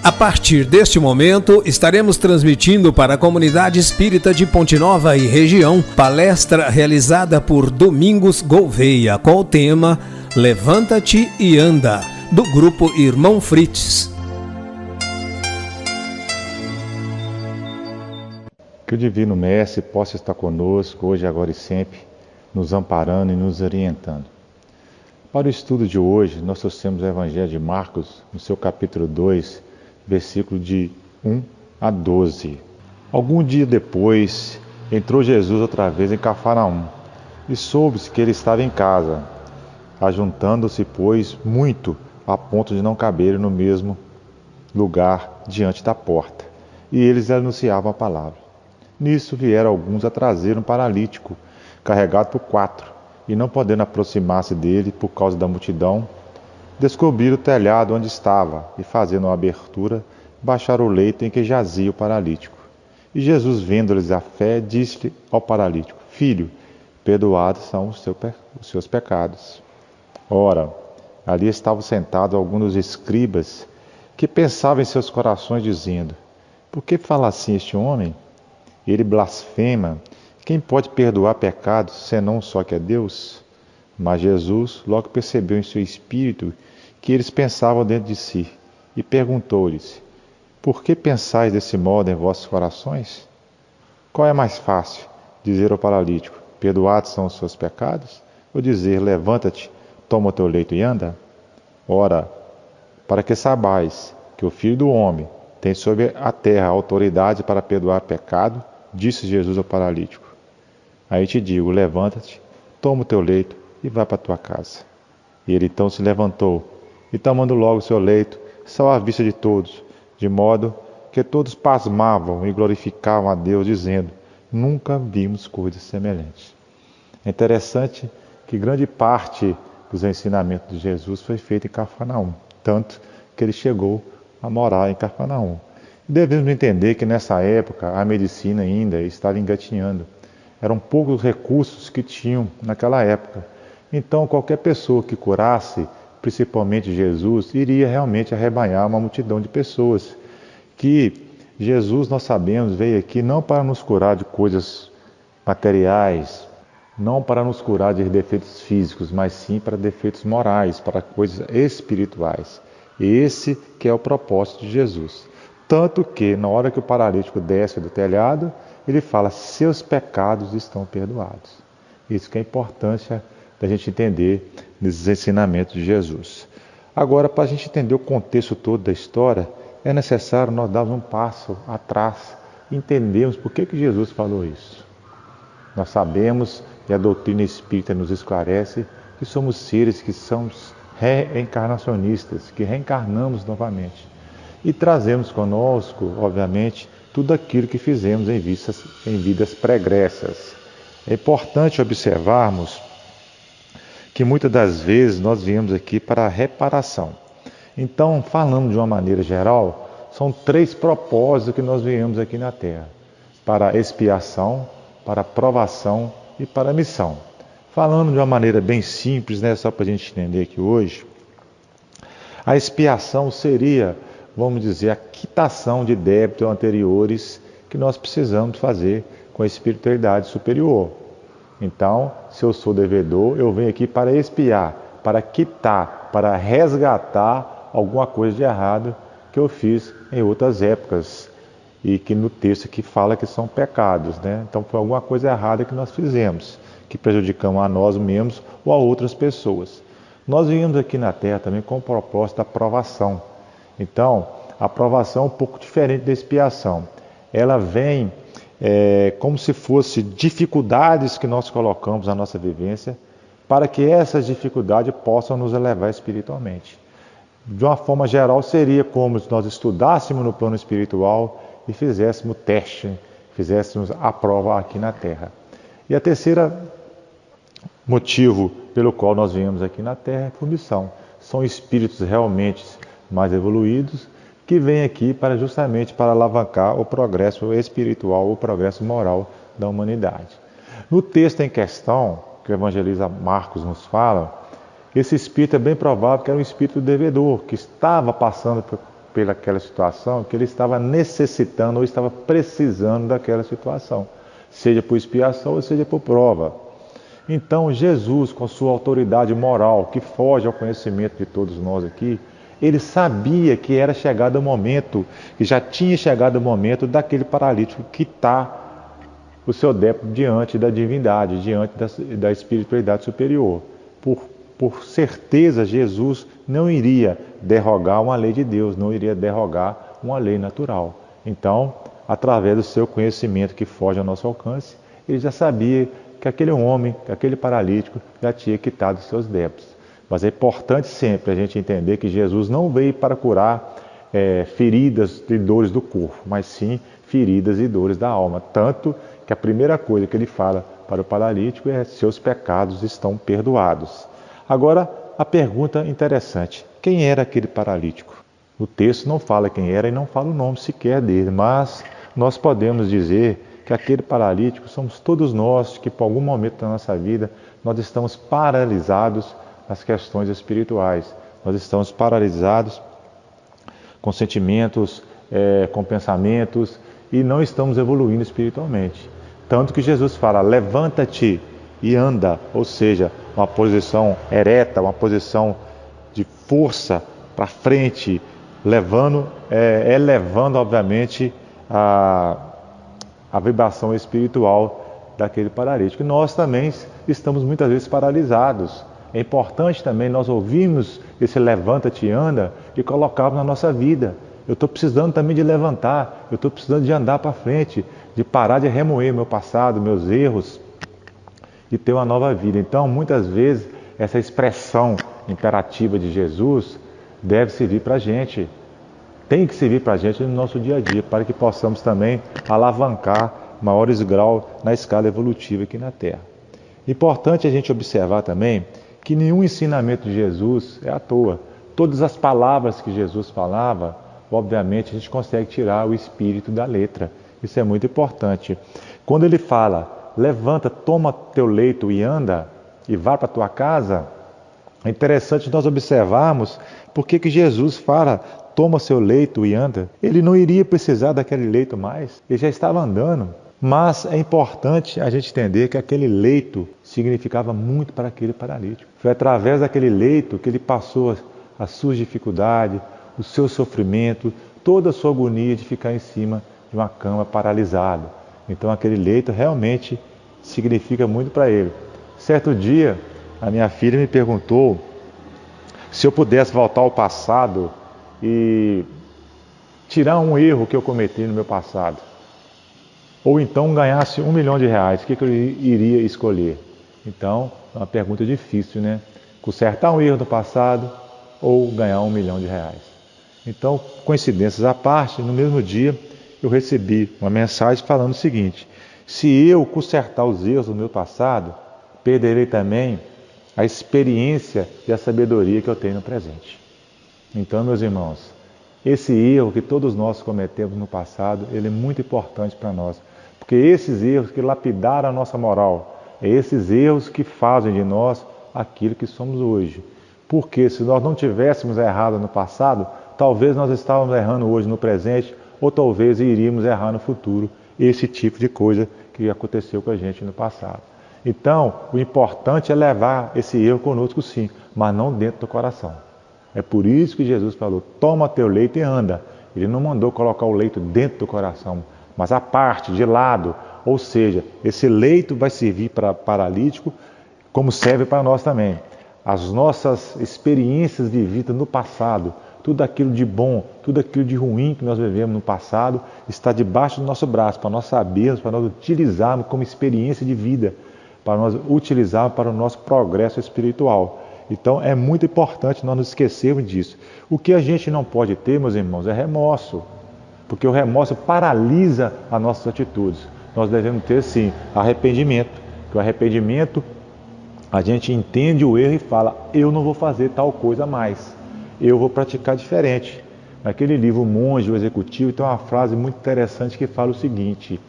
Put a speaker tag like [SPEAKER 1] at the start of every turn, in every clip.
[SPEAKER 1] A partir deste momento, estaremos transmitindo para a comunidade espírita de Ponte Nova e região palestra realizada por Domingos Gouveia com o tema Levanta-te e Anda, do grupo Irmão Fritz.
[SPEAKER 2] Que o Divino Mestre possa estar conosco hoje, agora e sempre, nos amparando e nos orientando. Para o estudo de hoje, nós trouxemos o Evangelho de Marcos, no seu capítulo 2, versículo de 1 a 12. Algum dia depois, entrou Jesus outra vez em Cafarnaum, e soube-se que ele estava em casa, ajuntando-se, pois, muito, a ponto de não caberem no mesmo lugar diante da porta, e eles anunciavam a palavra. Nisso vieram alguns a trazer um paralítico, carregado por 4, e não podendo aproximar-se dele por causa da multidão, descobriram o telhado onde estava, e fazendo uma abertura, baixaram o leito em que jazia o paralítico. E Jesus, vendo-lhes a fé, disse ao paralítico: Filho, perdoados são os seus pecados. Ora, ali estavam sentados alguns dos escribas, que pensavam em seus corações, dizendo: Por que fala assim este homem? Ele blasfema. Quem pode perdoar pecados, senão só que é Deus? Mas Jesus logo percebeu em seu espírito que eles pensavam dentro de si, e perguntou-lhes: Por que pensais desse modo em vossos corações? Qual é mais fácil, dizer ao paralítico: Perdoados são os seus pecados? Ou dizer: Levanta-te, toma o teu leito e anda? Ora, para que saibais que o Filho do Homem tem sobre a terra autoridade para perdoar pecado, disse Jesus ao paralítico: Aí te digo, levanta-te, toma o teu leito e vai para a tua casa. E ele então se levantou, e tomando logo o seu leito, saiu à vista de todos, de modo que todos pasmavam e glorificavam a Deus, dizendo: Nunca vimos coisas semelhantes. É interessante que grande parte dos ensinamentos de Jesus foi feita em Cafarnaum, tanto que ele chegou a morar em Cafarnaum. Devemos entender que nessa época a medicina ainda estava engatinhando. Eram poucos os recursos que tinham naquela época. Então qualquer pessoa que curasse, principalmente Jesus, iria realmente arrebanhar uma multidão de pessoas. Que Jesus, nós sabemos, veio aqui não para nos curar de coisas materiais, não para nos curar de defeitos físicos, mas sim para defeitos morais, para coisas espirituais. Esse que é o propósito de Jesus. Tanto que, na hora que o paralítico desce do telhado, ele fala: seus pecados estão perdoados. Isso que é a importância da gente entender nesses ensinamentos de Jesus. Agora, para a gente entender o contexto todo da história, é necessário nós darmos um passo atrás e entendermos por que Jesus falou isso. Nós sabemos, e a doutrina espírita nos esclarece, que somos seres que somos reencarnacionistas, que reencarnamos novamente. E trazemos conosco, obviamente, tudo aquilo que fizemos em vidas pregressas. É importante observarmos que muitas das vezes nós viemos aqui para a reparação. Então, falando de uma maneira geral, são 3 propósitos que nós viemos aqui na Terra: para a expiação, para a provação e para a missão. Falando de uma maneira bem simples, só para a gente entender aqui hoje, a expiação seria, vamos dizer, a quitação de débitos anteriores que nós precisamos fazer com a espiritualidade superior. Então, se eu sou devedor, eu venho aqui para expiar, para quitar, para resgatar alguma coisa de errado que eu fiz em outras épocas e que no texto aqui fala que são pecados, Então foi alguma coisa errada que nós fizemos, que prejudicamos a nós mesmos ou a outras pessoas. Nós viemos aqui na Terra também com o propósito da provação. Então, a provação é um pouco diferente da expiação. Ela vem como se fosse dificuldades que nós colocamos na nossa vivência, para que essas dificuldades possam nos elevar espiritualmente. De uma forma geral, seria como se nós estudássemos no plano espiritual e fizéssemos teste, fizéssemos a prova aqui na Terra. E a terceira motivo pelo qual nós viemos aqui na Terra é por missão. São espíritos realmente mais evoluídos que vêm aqui justamente para alavancar o progresso espiritual, o progresso moral da humanidade. No texto em questão, que o evangelista Marcos nos fala, esse espírito é bem provável que era um espírito devedor, que estava passando pelaquela situação que ele estava necessitando ou estava precisando daquela situação, seja por expiação ou seja por prova. Então Jesus, com sua autoridade moral, que foge ao conhecimento de todos nós aqui, ele sabia que era chegado o momento, que já tinha chegado o momento daquele paralítico quitar o seu débito diante da divindade, diante da espiritualidade superior. Por certeza, Jesus não iria derrogar uma lei de Deus, não iria derrogar uma lei natural. Então, através do seu conhecimento que foge ao nosso alcance, ele já sabia que aquele homem, que aquele paralítico já tinha quitado os seus débitos. Mas é importante sempre a gente entender que Jesus não veio para curar feridas e dores do corpo, mas sim feridas e dores da alma. Tanto que a primeira coisa que ele fala para o paralítico é: seus pecados estão perdoados. Agora, a pergunta interessante: quem era aquele paralítico? O texto não fala quem era e não fala o nome sequer dele, mas nós podemos dizer que aquele paralítico somos todos nós que, por algum momento da nossa vida, nós estamos paralisados nas questões espirituais. Nós estamos paralisados com sentimentos, com pensamentos, e não estamos evoluindo espiritualmente. Tanto que Jesus fala: levanta-te e anda, ou seja, uma posição ereta, uma posição de força para frente, elevando, obviamente, a vibração espiritual daquele paralítico. E nós também estamos muitas vezes paralisados. É importante também nós ouvirmos esse levanta-te e anda e colocarmos na nossa vida. Eu estou precisando também de levantar, eu estou precisando de andar para frente, de parar de remoer meu passado, meus erros, e ter uma nova vida. Então, muitas vezes, essa expressão imperativa de Jesus deve servir para a gente, tem que servir para a gente no nosso dia a dia, para que possamos também alavancar maiores graus na escala evolutiva aqui na Terra. Importante a gente observar também que nenhum ensinamento de Jesus é à toa. Todas as palavras que Jesus falava, obviamente a gente consegue tirar o espírito da letra. Isso é muito importante. Quando ele fala: levanta, toma teu leito e anda, e vá para a tua casa, é interessante nós observarmos por que Jesus fala: toma seu leito e anda. Ele não iria precisar daquele leito mais, ele já estava andando. Mas é importante a gente entender que aquele leito significava muito para aquele paralítico. Foi através daquele leito que ele passou as suas dificuldades, o seu sofrimento, toda a sua agonia de ficar em cima de uma cama paralisado. Então aquele leito realmente significa muito para ele. Certo dia, a minha filha me perguntou se eu pudesse voltar ao passado e tirar um erro que eu cometi no meu passado, ou então ganhasse R$1 milhão, o que eu iria escolher? Então, é uma pergunta difícil, né? Consertar um erro do passado ou ganhar R$1 milhão. Então, coincidências à parte, no mesmo dia eu recebi uma mensagem falando o seguinte: se eu consertar os erros do meu passado, perderei também a experiência e a sabedoria que eu tenho no presente. Então, meus irmãos, esse erro que todos nós cometemos no passado, ele é muito importante para nós, porque esses erros que lapidaram a nossa moral, é esses erros que fazem de nós aquilo que somos hoje. Porque se nós não tivéssemos errado no passado, talvez nós estávamos errando hoje no presente, ou talvez iríamos errar no futuro, esse tipo de coisa que aconteceu com a gente no passado. Então, o importante é levar esse erro conosco sim, mas não dentro do coração. É por isso que Jesus falou: toma teu leito e anda. Ele não mandou colocar o leito dentro do coração, mas à parte, de lado. Ou seja, esse leito vai servir para paralítico, como serve para nós também. As nossas experiências vividas no passado, tudo aquilo de bom, tudo aquilo de ruim que nós vivemos no passado, está debaixo do nosso braço, para nós sabermos, para nós utilizarmos como experiência de vida, para nós utilizarmos para o nosso progresso espiritual. Então é muito importante nós não esquecermos disso. O que a gente não pode ter, meus irmãos, é remorso, porque o remorso paralisa as nossas atitudes. Nós devemos ter sim arrependimento, que o arrependimento a gente entende o erro e fala: eu não vou fazer tal coisa mais, eu vou praticar diferente. Naquele livro O Monge, o Executivo, tem uma frase muito interessante que fala o seguinte: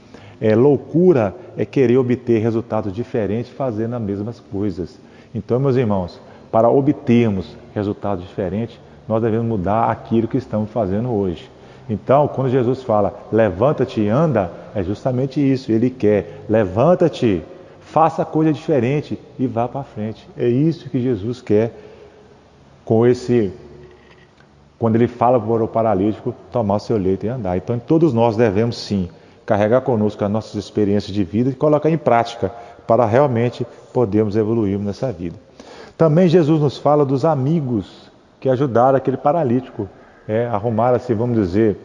[SPEAKER 2] loucura é querer obter resultados diferentes fazendo as mesmas coisas. Então, meus irmãos, para obtermos resultados diferentes, nós devemos mudar aquilo que estamos fazendo hoje. Então, quando Jesus fala, levanta-te e anda, é justamente isso. Ele quer, levanta-te, faça coisa diferente e vá para frente. É isso que Jesus quer quando ele fala para o paralítico tomar o seu leito e andar. Então, todos nós devemos sim carregar conosco as nossas experiências de vida e colocar em prática para realmente podermos evoluir nessa vida. Também Jesus nos fala dos amigos que ajudaram aquele paralítico, arrumaram, assim, vamos dizer,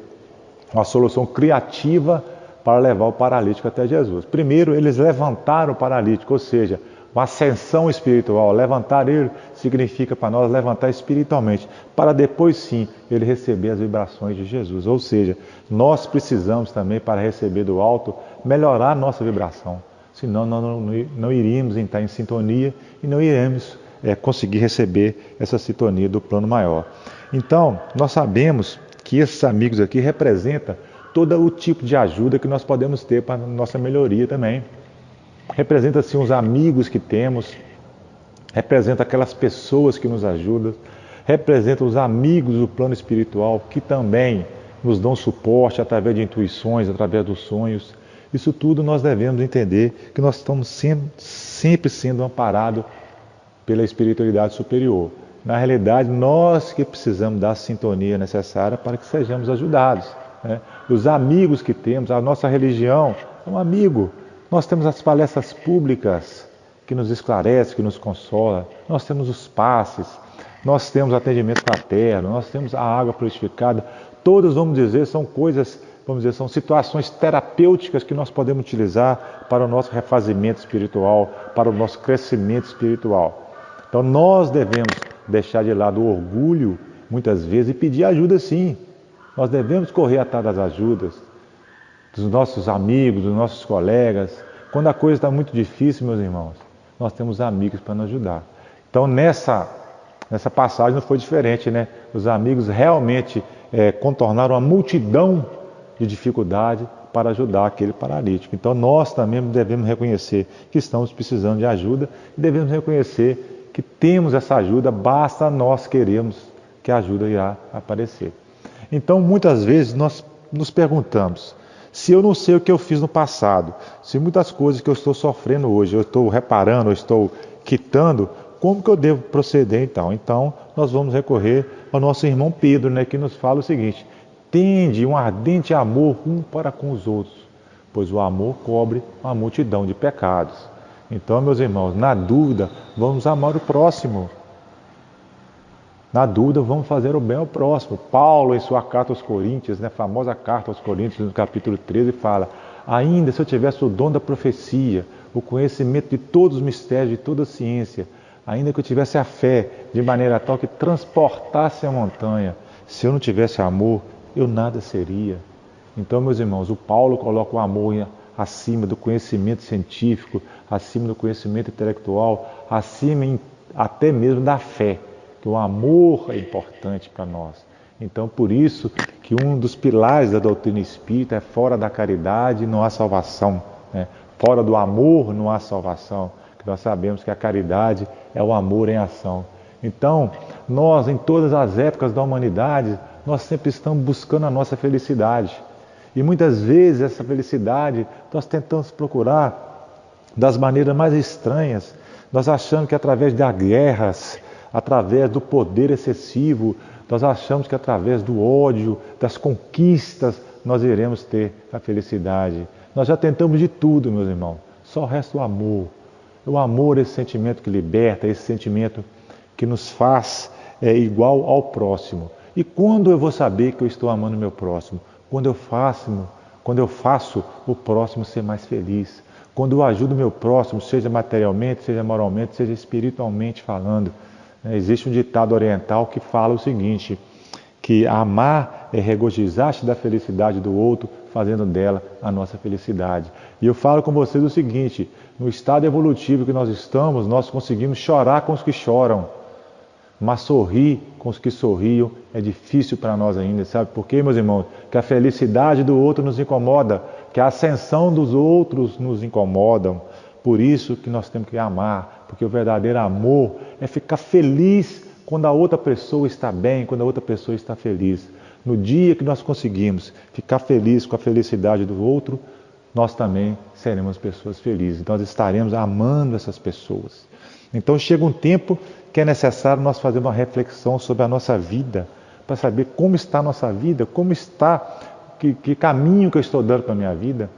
[SPEAKER 2] uma solução criativa para levar o paralítico até Jesus. Primeiro, eles levantaram o paralítico, ou seja, uma ascensão espiritual. Levantar ele significa para nós levantar espiritualmente, para depois sim ele receber as vibrações de Jesus. Ou seja, nós precisamos também, para receber do alto, melhorar a nossa vibração. Senão nós não iríamos entrar em sintonia e não iremos conseguir receber essa sintonia do plano maior. Então, nós sabemos que esses amigos aqui representam todo o tipo de ajuda que nós podemos ter para a nossa melhoria também. Representa assim os amigos que temos, representa aquelas pessoas que nos ajudam, representa os amigos do plano espiritual que também nos dão suporte através de intuições, através dos sonhos. Isso tudo nós devemos entender que nós estamos sempre sendo amparados pela espiritualidade superior. Na realidade, nós que precisamos da sintonia necessária para que sejamos ajudados. Os amigos que temos, a nossa religião é um amigo. Nós temos as palestras públicas que nos esclarecem, que nos consola. Nós temos os passes, nós temos atendimento fraterno, nós temos a água purificada. Todas, vamos dizer, são coisas, são situações terapêuticas que nós podemos utilizar para o nosso refazimento espiritual, para o nosso crescimento espiritual. Então nós devemos deixar de lado o orgulho, muitas vezes, e pedir ajuda sim. Nós devemos correr atrás das ajudas dos nossos amigos, dos nossos colegas. Quando a coisa está muito difícil, meus irmãos, nós temos amigos para nos ajudar. Então nessa passagem não foi diferente, né? Os amigos realmente contornaram uma multidão de dificuldade para ajudar aquele paralítico. Então nós também devemos reconhecer que estamos precisando de ajuda e devemos reconhecer que temos essa ajuda, basta nós queremos que a ajuda irá aparecer. Então muitas vezes nós nos perguntamos, se eu não sei o que eu fiz no passado, se muitas coisas que eu estou sofrendo hoje, eu estou reparando, eu estou quitando, como que eu devo proceder então? Então nós vamos recorrer ao nosso irmão Pedro, que nos fala o seguinte: tende um ardente amor um para com os outros, pois o amor cobre uma multidão de pecados. Então, meus irmãos, na dúvida, vamos amar o próximo. Na dúvida, vamos fazer o bem ao próximo. Paulo, em sua carta aos Coríntios, famosa carta aos Coríntios, no capítulo 13, fala: ainda se eu tivesse o dom da profecia, o conhecimento de todos os mistérios, de toda a ciência, ainda que eu tivesse a fé de maneira tal que transportasse a montanha, se eu não tivesse amor, eu nada seria. Então, meus irmãos, o Paulo coloca o amor acima do conhecimento científico, acima do conhecimento intelectual, acima até mesmo da fé, que o amor é importante para nós. Então, por isso que um dos pilares da doutrina espírita é: fora da caridade não há salvação, fora do amor não há salvação, que nós sabemos que a caridade é o amor em ação. Então, nós, em todas as épocas da humanidade, nós sempre estamos buscando a nossa felicidade. E muitas vezes essa felicidade nós tentamos procurar das maneiras mais estranhas. Nós achamos que através das guerras, através do poder excessivo, nós achamos que através do ódio, das conquistas, nós iremos ter a felicidade. Nós já tentamos de tudo, meus irmãos. Só resta o amor. O amor é esse sentimento que liberta, esse sentimento que nos faz igual ao próximo. E quando eu vou saber que eu estou amando o meu próximo? Quando eu faço o próximo ser mais feliz. Quando eu ajudo o meu próximo, seja materialmente, seja moralmente, seja espiritualmente falando. Existe um ditado oriental que fala o seguinte, que amar é regozijar-se da felicidade do outro, fazendo dela a nossa felicidade. E eu falo com vocês o seguinte: no estado evolutivo que nós estamos, nós conseguimos chorar com os que choram, mas sorrir com os que sorriam é difícil para nós ainda, sabe por quê, meus irmãos? Que a felicidade do outro nos incomoda, que a ascensão dos outros nos incomodam. Por isso que nós temos que amar, porque o verdadeiro amor é ficar feliz quando a outra pessoa está bem, quando a outra pessoa está feliz. No dia que nós conseguimos ficar felizes com a felicidade do outro, nós também seremos pessoas felizes. Nós estaremos amando essas pessoas. Então chega um tempo que é necessário nós fazermos uma reflexão sobre a nossa vida, para saber como está a nossa vida, como está, que caminho que eu estou dando para a minha vida.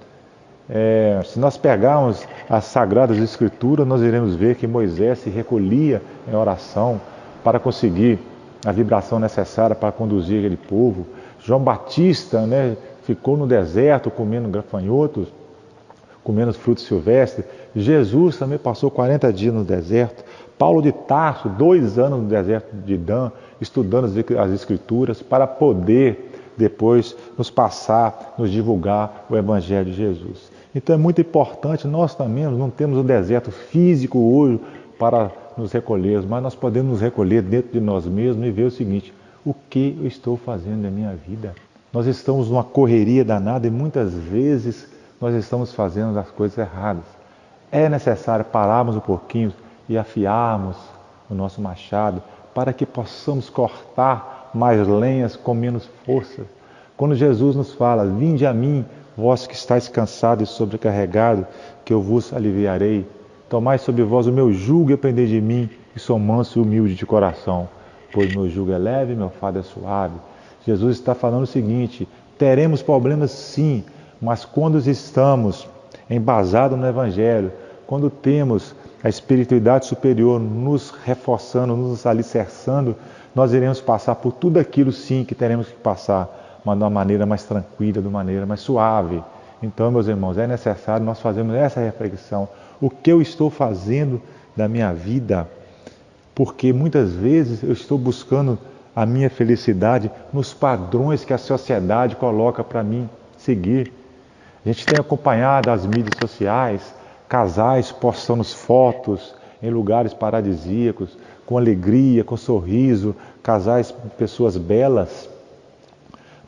[SPEAKER 2] Se nós pegarmos as Sagradas Escrituras, nós iremos ver que Moisés se recolhia em oração para conseguir a vibração necessária para conduzir aquele povo. João Batista, ficou no deserto comendo gafanhotos, comendo frutos silvestres. Jesus também passou 40 dias no deserto. Paulo de Tarso, 2 anos no deserto de Dan, estudando as Escrituras para poder depois nos divulgar o Evangelho de Jesus. Então é muito importante, nós também não temos um deserto físico hoje para nos recolhermos, mas nós podemos nos recolher dentro de nós mesmos e ver o seguinte: o que eu estou fazendo na minha vida? Nós estamos numa correria danada e muitas vezes nós estamos fazendo as coisas erradas. É necessário pararmos um pouquinho e afiarmos o nosso machado para que possamos cortar mais lenhas com menos força. Quando Jesus nos fala: vinde a mim, vós que estáis cansados e sobrecarregados, que eu vos aliviarei. Tomai sobre vós o meu jugo e aprendei de mim, que sou manso e humilde de coração, pois meu jugo é leve e meu fardo é suave. Jesus está falando o seguinte: teremos problemas sim, mas quando estamos embasados no Evangelho, quando temos a espiritualidade superior nos reforçando, nos alicerçando, nós iremos passar por tudo aquilo sim que teremos que passar, mas de uma maneira mais tranquila, de uma maneira mais suave. Então, meus irmãos, é necessário nós fazermos essa reflexão. O que eu estou fazendo da minha vida? Porque muitas vezes eu estou buscando a minha felicidade nos padrões que a sociedade coloca para mim seguir. A gente tem acompanhado as mídias sociais, casais postando fotos em lugares paradisíacos, com alegria, com sorriso, casais, pessoas belas.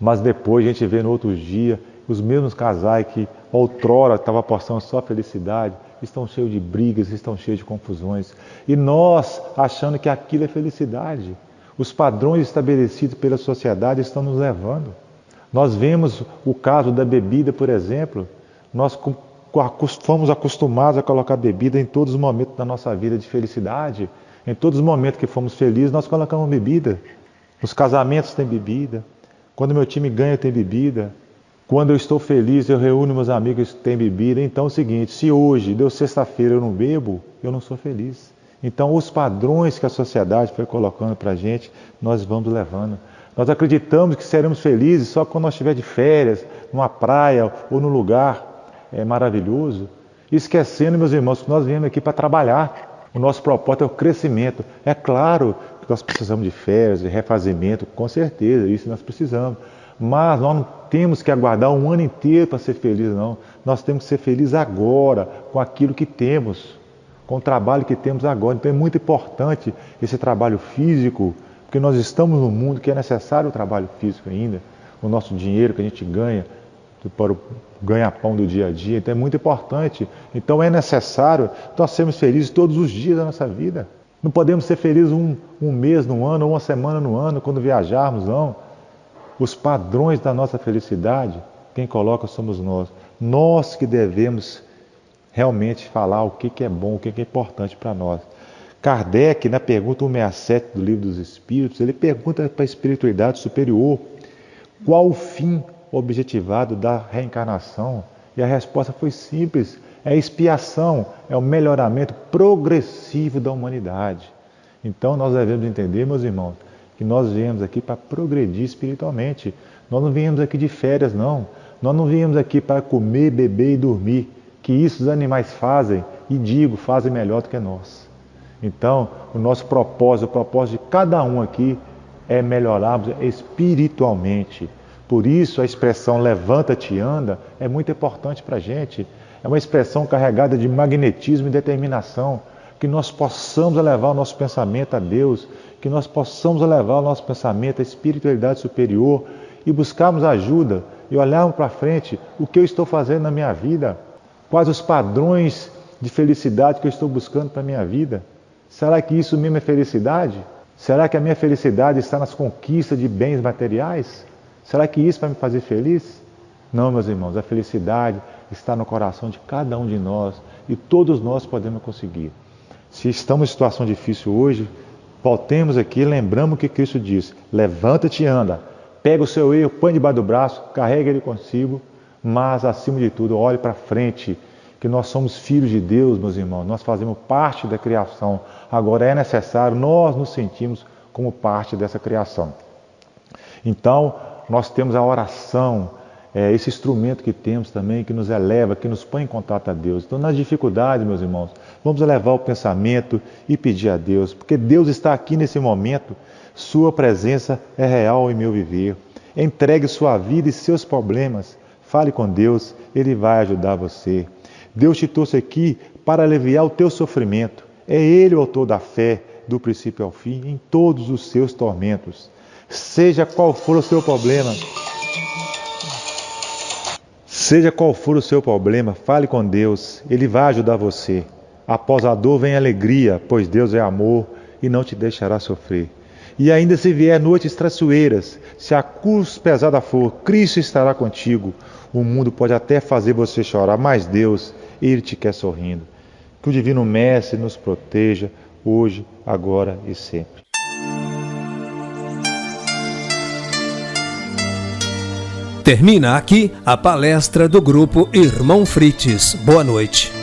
[SPEAKER 2] Mas depois a gente vê no outro dia os mesmos casais que outrora estavam postando só felicidade, estão cheios de brigas, estão cheios de confusões. E nós achando que aquilo é felicidade. Os padrões estabelecidos pela sociedade estão nos levando. Nós vemos o caso da bebida, por exemplo. Nós fomos acostumados a colocar bebida em todos os momentos da nossa vida de felicidade. Em todos os momentos que fomos felizes, nós colocamos bebida. Os casamentos têm bebida. Quando meu time ganha, tem bebida. Quando eu estou feliz, eu reúno meus amigos que têm bebida. Então é o seguinte: se hoje, deu sexta-feira, eu não bebo, eu não sou feliz. Então os padrões que a sociedade foi colocando para a gente, nós vamos levando. Nós acreditamos que seremos felizes só quando nós estivermos de férias, numa praia ou num lugar maravilhoso. Esquecendo, meus irmãos, que nós viemos aqui para trabalhar. O nosso propósito é o crescimento. É claro que nós precisamos de férias, de refazimento, com certeza, isso nós precisamos. Mas nós não temos que aguardar um ano inteiro para ser feliz, não. Nós temos que ser felizes agora, com aquilo que temos, com o trabalho que temos agora. Então é muito importante esse trabalho físico, porque nós estamos num mundo que é necessário o trabalho físico ainda. O nosso dinheiro que a gente ganha para o ganha-pão do dia a dia, então é muito importante. Então é necessário nós sermos felizes todos os dias da nossa vida. Não podemos ser felizes um mês no ano, ou uma semana no ano, quando viajarmos, não. Os padrões da nossa felicidade, quem coloca somos nós. Nós que devemos realmente falar o que é bom, o que é importante para nós. Kardec, na pergunta 167 do Livro dos Espíritos, ele pergunta para a espiritualidade superior qual o fim objetivado da reencarnação. E a resposta foi simples: é a expiação, é o melhoramento progressivo da humanidade. Então nós devemos entender, meus irmãos, que nós viemos aqui para progredir espiritualmente. Nós não viemos aqui de férias, não. Nós não viemos aqui para comer, beber e dormir, que isso os animais fazem, e fazem melhor do que nós. Então, o nosso propósito, o propósito de cada um aqui é melhorarmos espiritualmente. Por isso a expressão levanta-te e anda é muito importante para a gente. É uma expressão carregada de magnetismo e determinação. Que nós possamos elevar o nosso pensamento a Deus, que nós possamos elevar o nosso pensamento à espiritualidade superior e buscarmos ajuda e olharmos para frente o que eu estou fazendo na minha vida, quais os padrões de felicidade que eu estou buscando para a minha vida. Será que isso mesmo é felicidade? Será que a minha felicidade está nas conquistas de bens materiais? Será que isso vai me fazer feliz? Não, meus irmãos, a felicidade está no coração de cada um de nós e todos nós podemos conseguir. Se estamos em situação difícil hoje, voltemos aqui e lembramos o que Cristo disse: levanta-te e anda, pega o seu erro, põe debaixo do braço, carrega ele consigo, mas acima de tudo, olhe para frente, que nós somos filhos de Deus, meus irmãos, nós fazemos parte da criação. Agora é necessário nós nos sentirmos como parte dessa criação. Então, nós temos a oração, esse instrumento que temos também, que nos eleva, que nos põe em contato a Deus. Então, nas dificuldades, meus irmãos, vamos elevar o pensamento e pedir a Deus, porque Deus está aqui nesse momento, sua presença é real em meu viver. Entregue sua vida e seus problemas, fale com Deus, Ele vai ajudar você. Deus te trouxe aqui para aliviar o teu sofrimento. É Ele o autor da fé, do princípio ao fim, em todos os seus tormentos. Seja qual for o seu problema, fale com Deus, Ele vai ajudar você. Após a dor vem a alegria, pois Deus é amor e não te deixará sofrer. E ainda se vier noites traiçoeiras, se a cruz pesada for, Cristo estará contigo. O mundo pode até fazer você chorar, mas Deus, Ele te quer sorrindo. Que o Divino Mestre nos proteja, hoje, agora e sempre.
[SPEAKER 1] Termina aqui a palestra do Grupo Irmão Frites. Boa noite.